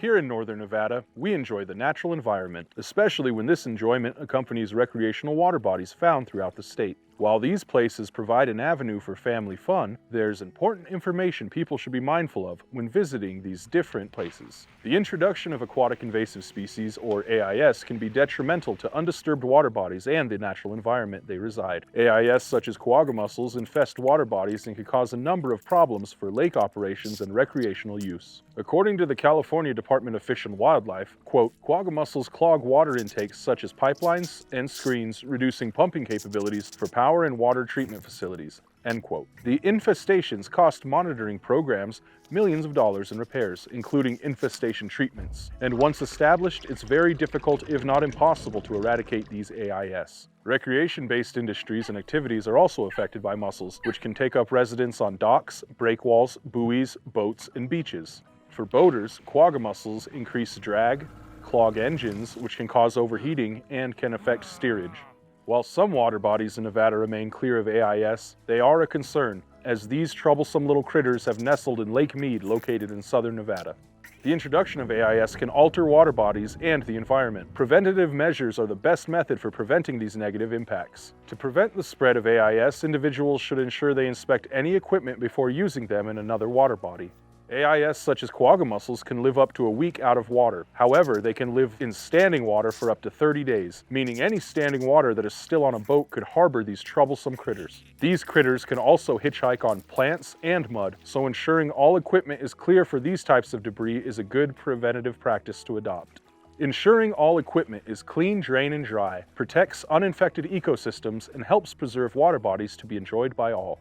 Here in northern Nevada, we enjoy the natural environment, especially when this enjoyment accompanies recreational water bodies found throughout the state. While these places provide an avenue for family fun, there's important information people should be mindful of when visiting these different places. The introduction of aquatic invasive species, or AIS, can be detrimental to undisturbed water bodies and the natural environment they reside. AIS such as Quagga mussels infest water bodies and can cause a number of problems for lake operations and recreational use. According to the California Department of Fish and Wildlife, quote, Quagga mussels clog water intakes such as pipelines and screens, reducing pumping capabilities for power and water treatment facilities, end quote. The infestations cost monitoring programs millions of dollars in repairs, including infestation treatments. And once established, it's very difficult, if not impossible, to eradicate these AIS. Recreation-based industries and activities are also affected by mussels, which can take up residence on docks, breakwalls, buoys, boats, and beaches. For boaters, quagga mussels increase drag, clog engines, which can cause overheating and can affect steerage. While some water bodies in Nevada remain clear of AIS, they are a concern, as these troublesome little critters have nestled in Lake Mead, located in southern Nevada. The introduction of AIS can alter water bodies and the environment. Preventative measures are the best method for preventing these negative impacts. To prevent the spread of AIS, individuals should ensure they inspect any equipment before using them in another water body. AIS such as quagga mussels can live up to a week out of water. However, they can live in standing water for up to 30 days, meaning any standing water that is still on a boat could harbor these troublesome critters. These critters can also hitchhike on plants and mud, so ensuring all equipment is clear for these types of debris is a good preventative practice to adopt. Ensuring all equipment is clean, drain, and dry protects uninfected ecosystems and helps preserve water bodies to be enjoyed by all.